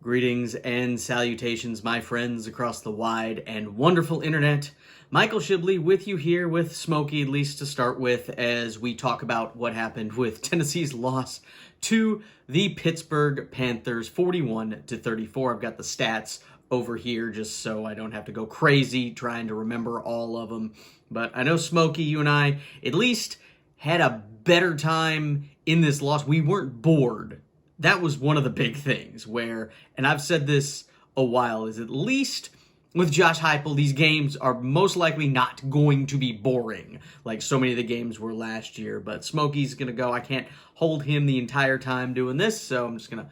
Greetings and salutations, my friends across the wide and wonderful internet. Michael Shibley with you here with Smokey, at least to start with, as we talk about what happened with Tennessee's loss to the Pittsburgh Panthers, 41-34. I've got the stats over here just so I don't have to go crazy trying to remember all of them. But I know, Smokey, you and I at least had a better time in this loss. We weren't bored. That was one of the big things where, and I've said this a while, is at least with Josh Heupel, these games are most likely not going to be boring like so many of the games were last year. But Smokey's going to go. I can't hold him the entire time doing this, so I'm just going to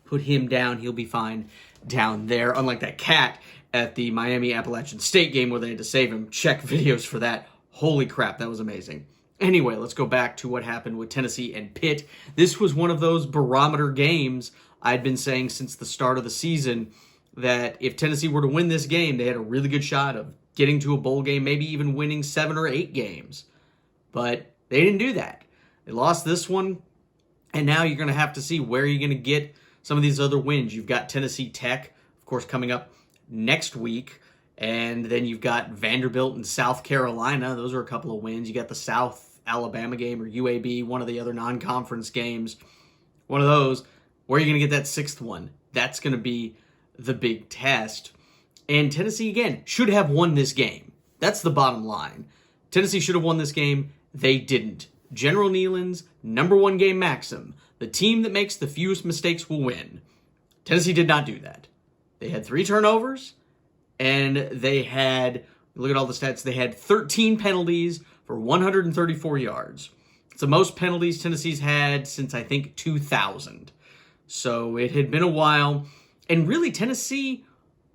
put him down. He'll be fine down there. Unlike that cat at the Miami Appalachian State game where they had to save him. Check videos for that. Holy crap, that was amazing. Anyway, let's go back to what happened with Tennessee and Pitt. This was one of those barometer games I'd been saying since the start of the season that if Tennessee were to win this game, they had a really good shot of getting to a bowl game, maybe even winning 7 or 8 games. But they didn't do that. They lost this one, and now you're going to have to see where you're going to get some of these other wins. You've got Tennessee Tech, of course, coming up next week, and then you've got Vanderbilt and South Carolina. Those are a couple of wins. You got the South Alabama game or UAB, one of the other non-conference games. One of those. Where are you going to get that 6th one? That's going to be the big test. And Tennessee, again, should have won this game. That's the bottom line. Tennessee should have won this game. They didn't. General Neyland's #1 game maxim. The team that makes the fewest mistakes will win. Tennessee did not do that. They had 3 turnovers, and they had, look at all the stats, they had 13 penalties for 134 yards. It's the most penalties Tennessee's had since, I think, 2000. So it had been a while. And really, Tennessee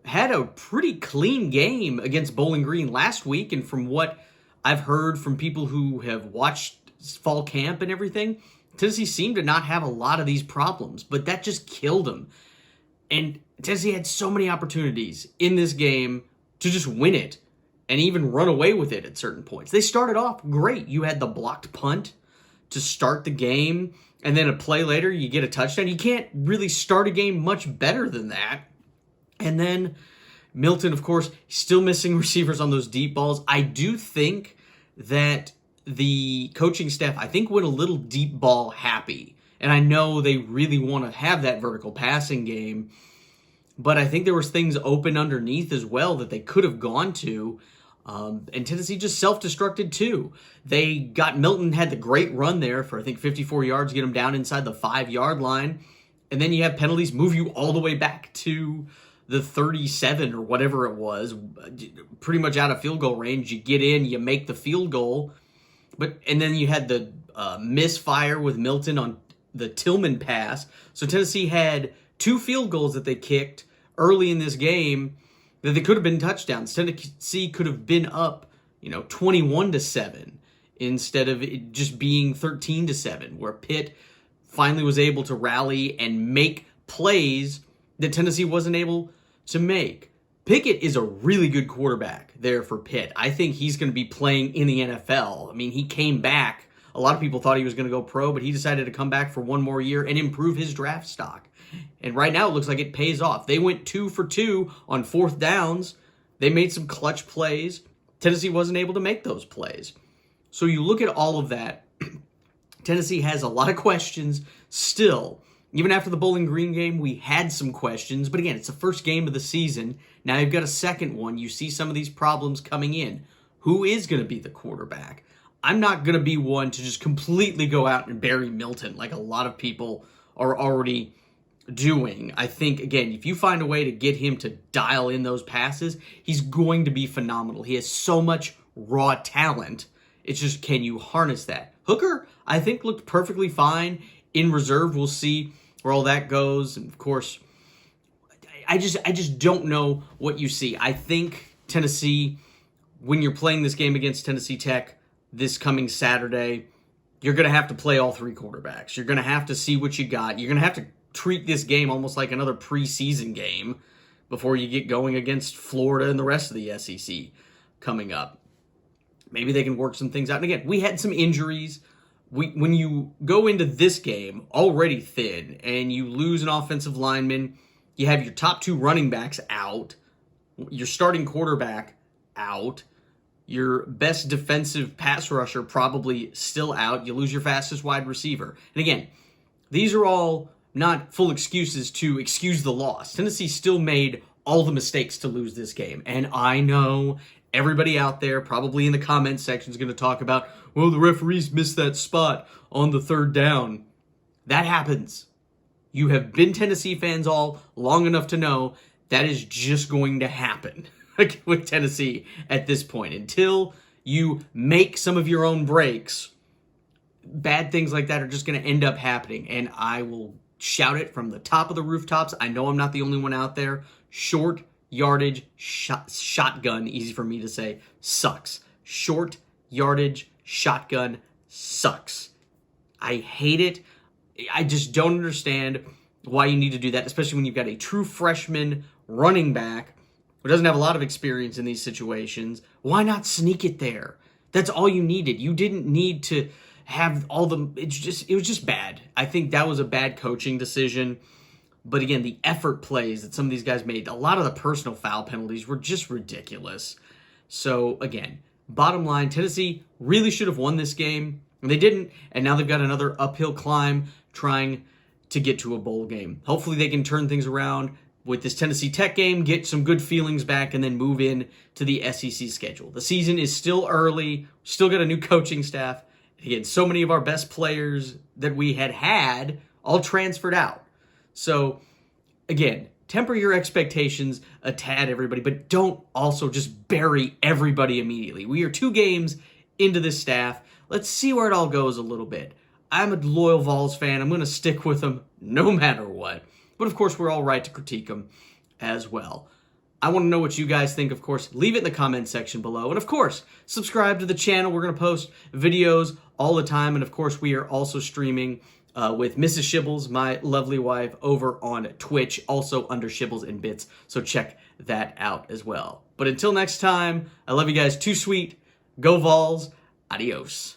had a pretty clean game against Bowling Green last week. And from what I've heard from people who have watched fall camp and everything, Tennessee seemed to not have a lot of these problems. But that just killed them. And Tennessee had so many opportunities in this game to just win it and even run away with it at certain points. They started off great. You had the blocked punt to start the game, and then a play later, you get a touchdown. You can't really start a game much better than that. And then Milton, of course, still missing receivers on those deep balls. I do think that the coaching staff, I think, went a little deep ball happy. And I know they really want to have that vertical passing game, but I think there was things open underneath as well that they could have gone to. And Tennessee just self-destructed too. They got Milton, had the great run there for, I think, 54 yards, get him down inside the 5-yard line. And then you have penalties move you all the way back to the 37 or whatever it was, pretty much out of field goal range. You get in, you make the field goal. And then you had the misfire with Milton on the Tillman pass. So Tennessee had 2 field goals that they kicked early in this game that they could have been touchdowns. Tennessee could have been up, 21-7 instead of it just being 13-7, where Pitt finally was able to rally and make plays that Tennessee wasn't able to make. Pickett is a really good quarterback there for Pitt. I think he's going to be playing in the NFL. I mean, he came back. A lot of people thought he was going to go pro, but he decided to come back for one more year and improve his draft stock. And right now it looks like it pays off. They went 2 for 2 on 4th downs. They made some clutch plays. Tennessee wasn't able to make those plays. So you look at all of that. Tennessee has a lot of questions still. Even after the Bowling Green game, we had some questions. But again, it's the first game of the season. Now you've got a second one. You see some of these problems coming in. Who is going to be the quarterback? I'm not going to be one to just completely go out and bury Milton like a lot of people are already doing. I think, again, if you find a way to get him to dial in those passes, he's going to be phenomenal. He has so much raw talent. It's just, can you harness that? Hooker, I think, looked perfectly fine. In reserve, we'll see where all that goes. And, of course, I just don't know what you see. I think Tennessee, when you're playing this game against Tennessee Tech this coming Saturday, you're going to have to play all 3 quarterbacks. You're going to have to see what you got. You're going to have to treat this game almost like another preseason game before you get going against Florida and the rest of the SEC coming up. Maybe they can work some things out. And again, we had some injuries. When you go into this game already thin and you lose an offensive lineman You have your top 2 running backs out. Your starting quarterback out. Your best defensive pass rusher probably still out. You lose your fastest wide receiver. And again, these are all not full excuses to excuse the loss. Tennessee still made all the mistakes to lose this game. And I know everybody out there, probably in the comment section, is going to talk about, well, the referees missed that spot on the 3rd down. That happens. You have been Tennessee fans all long enough to know that is just going to happen with Tennessee at this point. Until you make some of your own breaks, bad things like that are just going to end up happening. And I will shout it from the top of the rooftops. I know I'm not the only one out there. Short yardage shotgun, easy for me to say, sucks. Short yardage shotgun sucks. I hate it. I just don't understand why you need to do that, especially when you've got a true freshman running back who doesn't have a lot of experience in these situations. Why not sneak it there? That's all you needed. You didn't need to have all the... It was just bad. I think that was a bad coaching decision. But again, the effort plays that some of these guys made, a lot of the personal foul penalties were just ridiculous. So again, bottom line, Tennessee really should have won this game, and they didn't. And now they've got another uphill climb trying to get to a bowl game. Hopefully they can turn things around with this Tennessee Tech game, get some good feelings back, and then move in to the SEC schedule. The season is still early, still got a new coaching staff. Again, so many of our best players that we had all transferred out. So, again, temper your expectations a tad, everybody, but don't also just bury everybody immediately. We are 2 games into this staff. Let's see where it all goes a little bit. I'm a loyal Vols fan. I'm going to stick with them no matter what. But, of course, we're all right to critique them as well. I want to know what you guys think, of course. Leave it in the comment section below. And, of course, subscribe to the channel. We're going to post videos all the time. And, of course, we are also streaming with Mrs. Shibbles, my lovely wife, over on Twitch, also under Shibbles and Bits. So check that out as well. But until next time, I love you guys. Too sweet. Go Vols. Adios.